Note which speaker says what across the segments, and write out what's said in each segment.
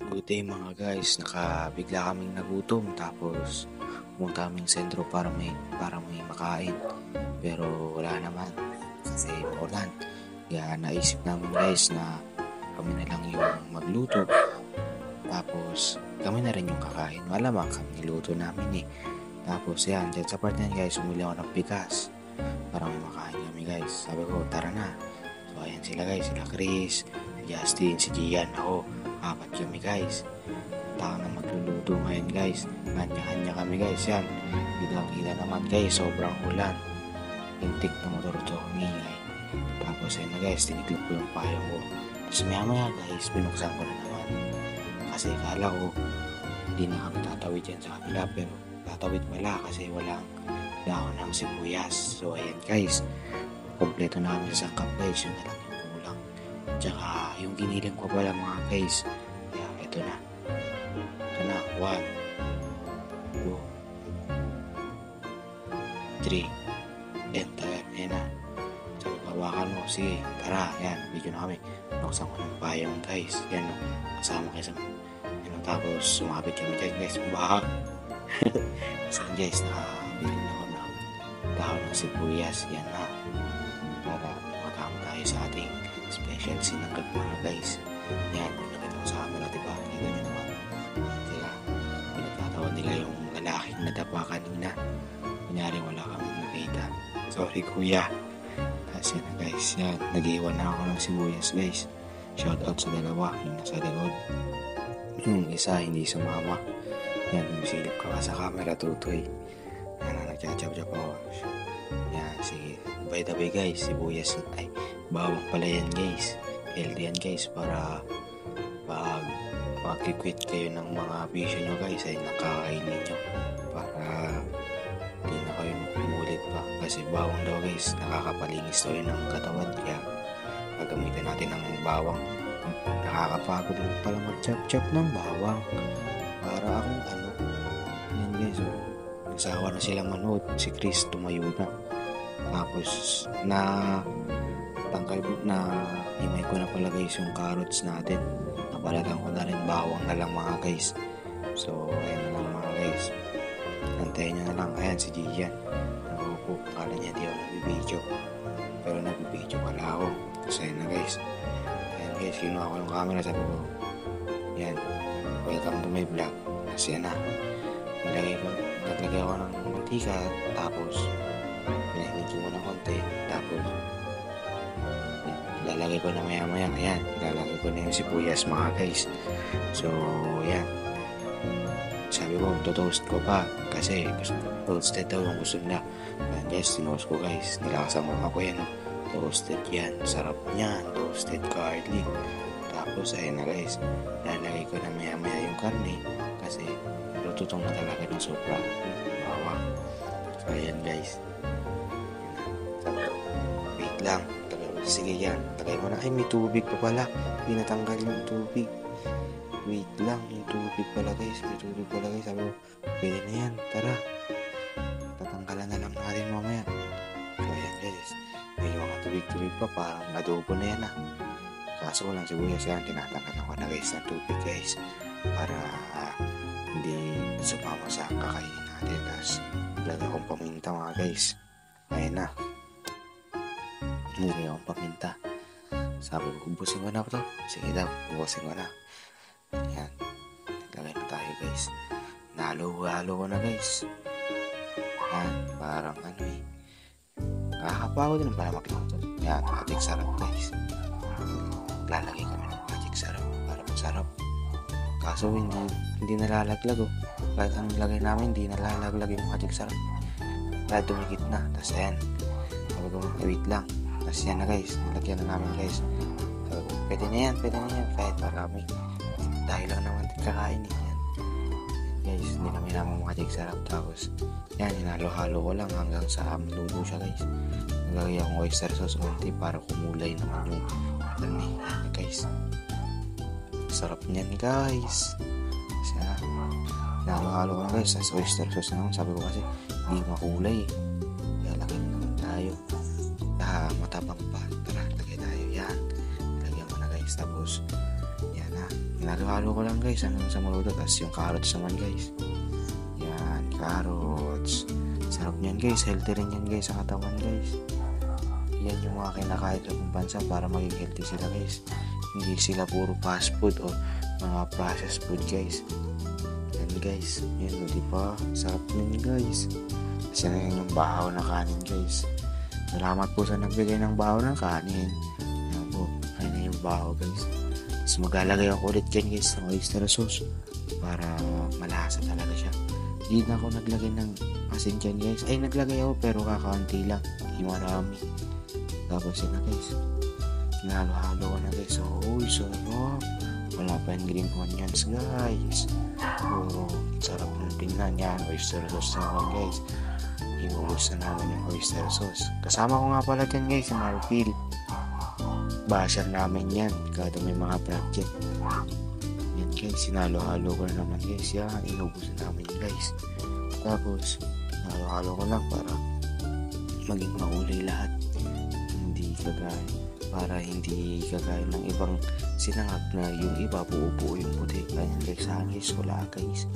Speaker 1: Good day mga guys, nakabigla kaming nagutom tapos pumunta kaming sentro para may makain. Pero wala naman kasi maulan. Kaya naisip namin guys na kami na lang yung magluto. Tapos kami na rin yung kakain. Malamang kami niluto namin eh. Tapos yan, dyan sa part na yan guys, umili ako ng bigas para may makain kami guys. Sabi ko, tara na. So ayan sila guys, sila Chris, si Justin, si Gian, ako. Apat kami guys. Taka na magluluto ngayon guys. Kanya-kanya kami guys yan. Kita naman guys, sobrang ulan. Lintik na motor to humingay. Tapos ayun na guys, tiniklop ko yung payong ko. Tapos maya guys, binuksan ko na naman. Kasi kala ko hindi na kami tatawid yan sa kabila, pero tatawid pala kasi walang dahon ng sibuyas. So ayan guys, kompleto na kami sa sangkap guys. Yun na lang yung kulang. Tsaka yung giniling ko pala mga guys. Kaya ito na. Ito na. 1, 2, 3. Enter. Ayan na. So bawakan mo. Sige. Tara. Ayan. Video na kami. Nuksan ko ng payong guys. Ayan o. Kasama kayo sa tapos sumabit kami dyan guys. Baka. Saan guys. Nakabili na ako ng dahon ng sibuyas. Yan na. Para makakama tayo sa ating special sinangkap mga guys. Yan, nakita ko sa camera, diba? Kita nyo naman. Kaya, pinagtatawa nila yung lalaking nadapa kanina. Kunyari wala kami nakita. Sorry kuya. Kasi na guys, yan. Nag-iwan na ako ng sibuyas guys. Shoutout sa dalawa, yung nasa likod. Yung isa, hindi sumama. Yan, umisilip ka sa camera, tutoy. Yan, nagchachap-chap ako. Yan, sige. By the way guys, sibuyas ay bawang pala yan guys. Healthy yan guys para pag mag-quit kayo ng mga bisyo nyo guys ay nakakainin nyo para hindi na kayo umulit pa. Kasi bawang daw guys, nakakapalinis daw yun ng katawan. Kaya gagamitin natin ng bawang. Nakakapagod lang pala mag-chop-chop ng bawang. Para akong yan guys, nasawa na silang manood. Si Chris tumayo na. Tapos himay ko na pala guys yung carrots natin. Napalatan ko na rin bawang na lang mga guys. So ayan na lang mga guys. Antayin nyo na lang. Ayan si Gian. Nakupo. Kala niya di ako nagbibideo. Pero nagbibideo pala ako. So ayan na guys. Ayan guys, kinuha ko yung camera. Sabi ko, yan, welcome to my vlog. Kasi yan na. Naglagay ako ng mantika. Tapos pinahimig mo ng konti. Tapos lalagay ko na maya. Ayan, lalagay ko na yung sibuyas mga guys. So yan, sabi ko to-toast ko pa kasi toasted daw yung gusto nila. Ayan guys, tinost ko guys. Nilakasan ko ako yan. Toasted yan, sarap niyan. Toasted garlic. Tapos ayun na guys, lalagay ko na maya yung karne kasi lututong na talaga ng sobra bawang. So ayan guys, wait lang. Sige yan, tagay mo na. Ay, may tubig pa pala. Pinatanggal yung tubig. Wait lang, yung tubig pala guys. Sabi ko, pwede na yan. Tara. Tatanggalan na lang natin mamaya. So ayan guys, may mga tubig pa. Parang adobo na yan Kaso ko lang sibuyas yan. Tinatanggalan ko na guys ng tubig guys. Para hindi sumama sa kakainin natin. Tapos lagyan akong paminta mga guys. Ayan na. Nilagay akong paminta. Sabi ko, ubusin ko na to. Sige daw, ubusin ko na. Ayan. Naglagay na tayo guys. Nalo ko na guys. Ayan. Parang nakakapagod din para magluto. Ayan. Magic sarap guys. Lalagay kami ng magic sarap para masarap. Kaso hindi nalalaglag Kahit anong lagay namin, hindi nalalaglag yung magic sarap. Kaya dumikit na. Tapos ayan. Sabi ko, wait lang. Tapos yan na guys, nilagyan na namin guys. So, pwede na yan, kahit marami. Dahil lang naman kakain yan. Guys, hindi namin magic sarap. Tapos, yan, hinalo-halo ko lang hanggang sa maluto siya guys. Nagagay akong oyster sauce konti para kumulay naman yung karne. Yan guys. Sarap niyan guys. Kasi hinalo-halo ko na guys. Tapos oyster sauce naman, sabi ko kasi hindi makulay. Kaya lagay naman tayo. Matapang pa. Tara, lagay tayo yan. Lagyan mo na guys. Tapos yan Hinalo-halo ko lang guys hanggang sa maluto. Tapos yung carrots naman guys. Yan, carrots. Sarap niyan guys, healthy rin yan guys sa katawan guys. Yan yung mga kinakain sa bansa para maging healthy sila guys. Hindi sila puro fast food o mga processed food guys. Yan guys, yan o diba? Sarap yun guys. Kasi na yan yung bahaw na kanin guys. Salamat po sa nagbigay ng bahaw ng kanin. Yan po, ayun na yung bahaw guys. Tapos maglalagay ako ulit dyan guys ng oyster sauce para malasa talaga siya. Hindi na ako naglagay ng asin dyan guys. Ay naglagay ako pero kakaunti lang, hindi marami. Tapos yun na guys, hinalo-halo ko na guys. Oh, sarap. Wala pa yung green onions guys. Oh, sarap ng tingnan yan. Oyster sauce naman guys. Iubos na namin yung oyster sauce. Kasama ko nga pala dyan guys, yung Marfil. Basher namin yan kada may mga project. Yan guys, sinalo-halo ko na naman guys. Yan, inubos na namin guys. Tapos halo-halo ko lang para maging maulay lahat. Para hindi kagaya ng ibang sinangag na yung iba buo-buo yung puti. Kaya guys, sa akin guys, wala guys.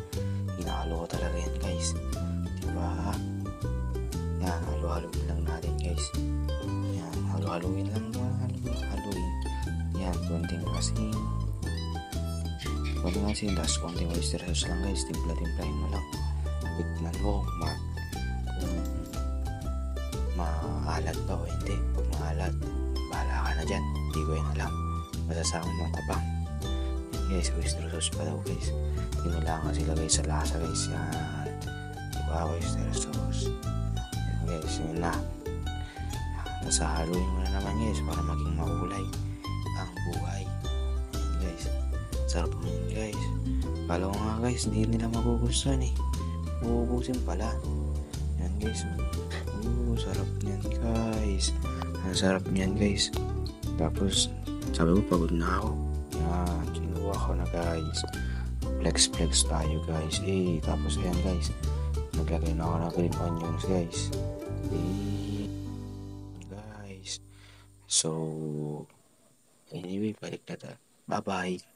Speaker 1: Hinalo ko talaga yan guys. Diba? Yan, halo-haloin lang natin guys. Yan, halo-haloin lang yan. Halo-haloin. Yan, konting asin. Konting asin, tapos konting oyster sauce lang guys. Timpla-timplahin mo lang. Tikman mo, maalat ba o hindi. Pag maalat, bahala ka na dyan. Hindi ko yun alam. Masasama mo tabang. Guys, oyster sauce pa daw guys. Tinulangan sila guys sa lasa guys. Yan. Diba, oyster sauce. Yan guys, yun na. Nasahaluin mo na naman guys para maging makulay ang buhay. Yan guys. Sarap mo yun guys. Kala ko nga guys, hindi nila magugustuhan eh. Uubusin pala. Yan guys. Sarap niyan guys. Ang sarap niyan guys. Tapos sabi ko pagod na ako. Yan, kinuha ko na guys. Flex tayo guys. Tapos ayan guys, naglagay na ako ng green onions guys. Guys. So anyway, balik na tayo. Bye bye.